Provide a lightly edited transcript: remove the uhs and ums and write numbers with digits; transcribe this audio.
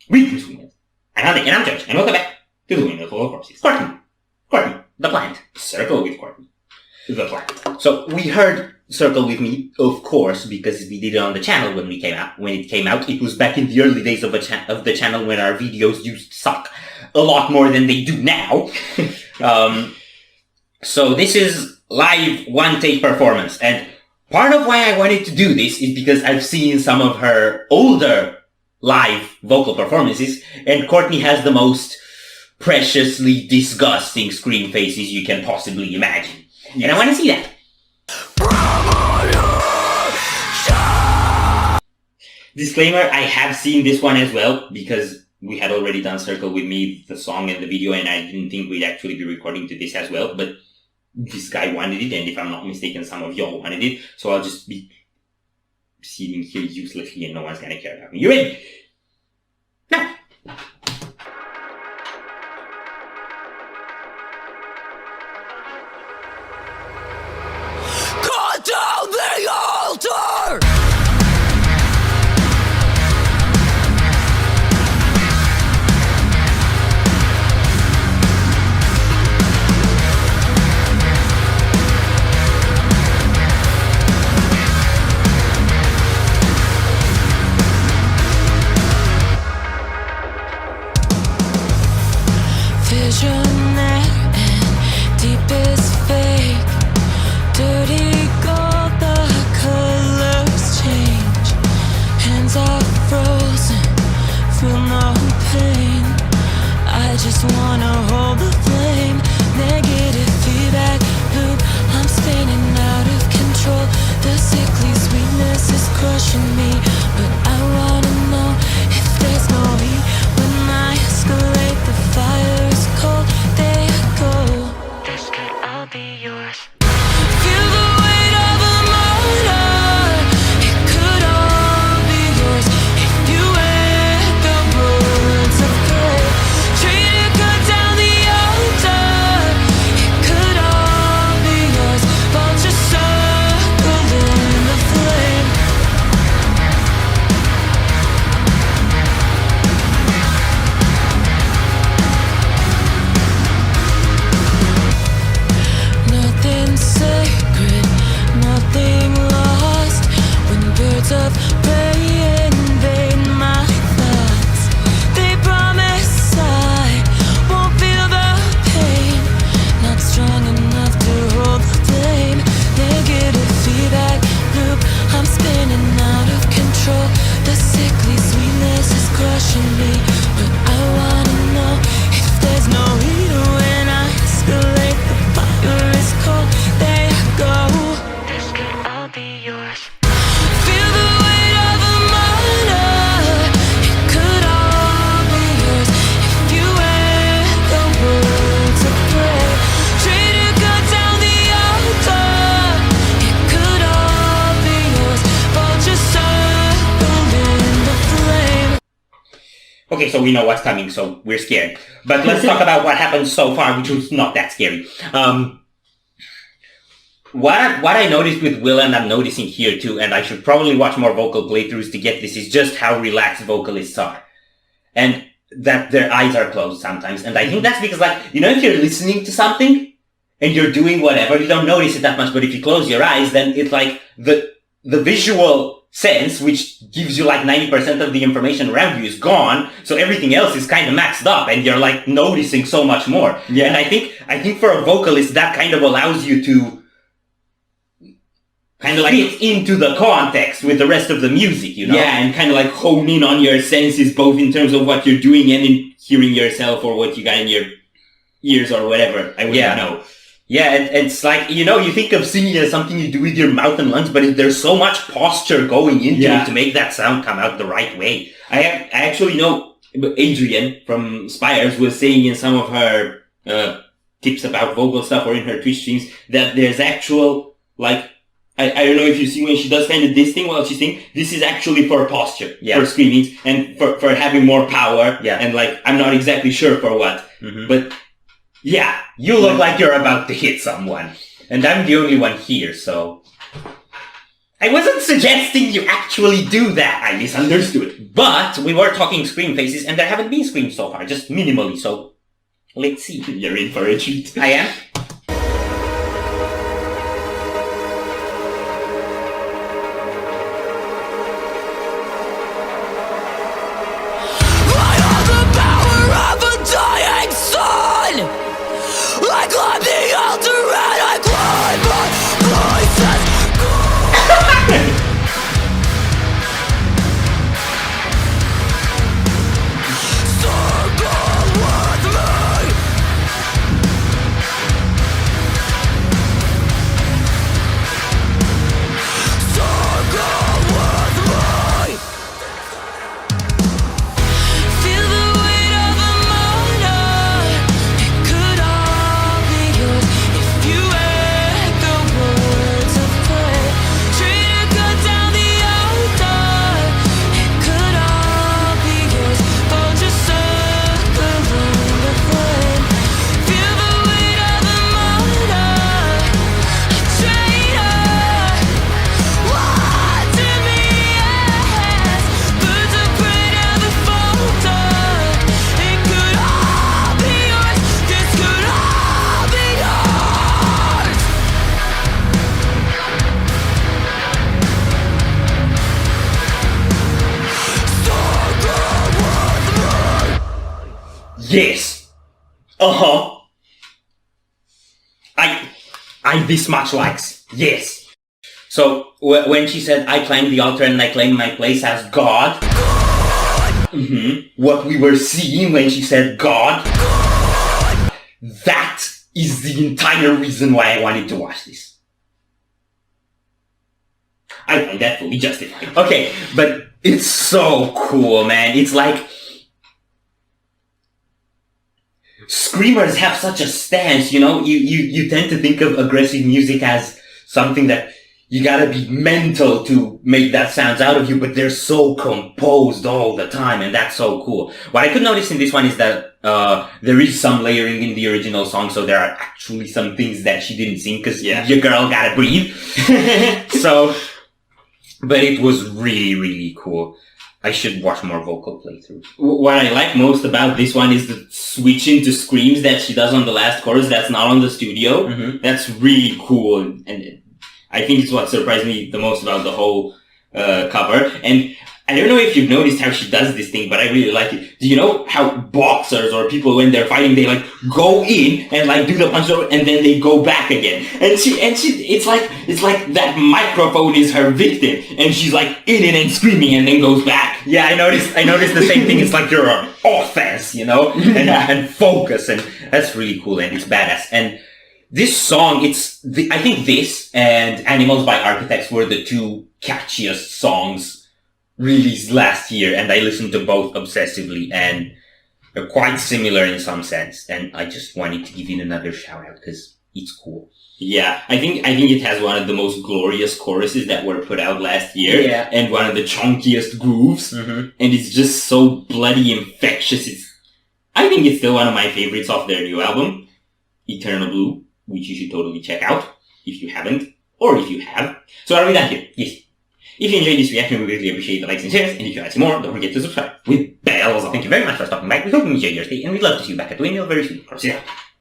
Greetings, Windmill. And I'm Judge, and welcome back to the Windmill full of corpses. Courtney LaPlante. Circle with Courtney LaPlante. So we heard Circle with Me, of course, because we did it on the channel when it came out. It was back in the early days of the channel when our videos used to suck a lot more than they do now. So this is live one-take performance, and part of why I wanted to do this is because I've seen some of her older live vocal performances, and Courtney has the most preciously disgusting scream faces you can possibly imagine. Yes. And I want to see that. Disclaimer, I have seen this one as well, because we had already done Circle With Me, the song and the video, and I didn't think we'd actually be recording to this as well, but this guy wanted it, and if I'm not mistaken, some of y'all wanted it, so I'll just be sitting here uselessly and no one's gonna care about me. You ready? Now! Cut down the altar! Visionaire and deepest fake. Dirty gold, the colors change. Hands are frozen, feel no pain. I just wanna hold the flame. Negative feedback loop, I'm spinning out of control. The sickly sweetness is crushing me, but I wanna know if there's no heat when I escalate. The fire is cold, there you go. This could all be yours. Feel the weight of a motor. It could all be yours if you echo words of prayer. Tree to cut down the altar. It could all be yours. Vulture circle in the flame. Nothing sacred, nothing lost. When birds of prey invade my thoughts, they promise I won't feel the pain. Not strong enough to hold the flame. Negative feedback loop, I'm spinning out of control. The sickly sweetness is crushing me, but I wanna know if there's no heat when I escalate. The fire is cold, there you go. This could all be yours. Feel the weight of a motor. It could all be yours if you echo words of prayer. Tree to cut down the altar. It could all be yours. Vulture circle in the flame. Okay, so we know what's coming, so we're scared. But let's talk about what happened so far, which was not that scary. What I noticed with Will, and I'm noticing here too, and I should probably watch more vocal playthroughs to get this, is just how relaxed vocalists are. And that their eyes are closed sometimes. And I think that's because, like, you know, if you're listening to something and you're doing whatever, you don't notice it that much, but if you close your eyes, then it's like the visual sense, which gives you like 90% of the information around you, is gone, so everything else is kind of maxed up, and you're like noticing so much more. Yeah. And I think for a vocalist, that kind of allows you to kind of like fit into the context with the rest of the music, you know? Yeah, and kind of like hone in on your senses, both in terms of what you're doing and in hearing yourself or what you got in your ears or whatever. I wouldn't know. Yeah, and it's like, you know, you think of singing as something you do with your mouth and lungs, but there's so much posture going into it to make that sound come out the right way. I actually know Adrienne from Spires was saying in some of her tips about vocal stuff or in her Twitch streams that there's actual, like, I don't know if you see when she does kind of this thing while she's singing, this is actually for posture, for screaming, and for having more power, and like, I'm not exactly sure for what, but yeah, you look like you're about to hit someone, and I'm the only one here, so I I wasn't suggesting you actually do that. I misunderstood. But we were talking scream faces, and there haven't been screams so far, just minimally, so let's see. You're in for a treat. I am. I have the power of a dying sun. I climb the altar and I climb my voices. Circle with me. Circle with me. Feel the weight of a moment. It could all be yours if you had the words of prayer. Treat a cut down the altar. It could all be yours. Hold your circle in the flame. Feel the weight of a moment. A traitor. Watching me as birds of prey never falter. It could all be yours. This could all be yours. Yes. Uh-huh. I this much likes. Yes. So, when she said, I climbed the altar and I claimed my place as God. What we were seeing when she said God. That is the entire reason why I wanted to watch this. I find that fully justified. Okay, but it's so cool, man. It's like... Screamers have such a stance, you know? You tend to think of aggressive music as something that you gotta be mental to make that sounds out of you, but they're so composed all the time, and that's so cool. What I could notice in this one is that there is some layering in the original song, so there are actually some things that she didn't sing, because your girl gotta breathe. So, but it was really, really cool. I should watch more vocal playthroughs. What I like most about this one is the switching to screams that she does on the last chorus that's not on the studio. That's really cool, and I think it's what surprised me the most about the whole cover. And I don't know if you've noticed how she does this thing, but I really like it. Do you know how boxers or people, when they're fighting, they like go in and like do the punch over and then they go back again? And it's like that microphone is her victim, and she's like in it and screaming and then goes back. Yeah, I noticed the same thing. It's like you're on offense, you know, and focus, and that's really cool, and it's badass. And this song, I think this and Animals by Architects were the two catchiest songs released last year, and I listened to both obsessively, and they're quite similar in some sense, and I just wanted to give it another shout out because it's cool. Yeah, I think it has one of the most glorious choruses that were put out last year, and one of the chunkiest grooves, and it's just so bloody infectious. I think it's still one of my favorites off their new album, Eternal Blue, which you should totally check out if you haven't, or if you have. So are we done here? Yes. If you enjoyed this reaction, we really appreciate the likes and shares, and if you want to see more, don't forget to subscribe with bells on. Thank you very much for stopping by. We hope you enjoyed your stay, and we'd love to see you back at Windmill very soon. See ya.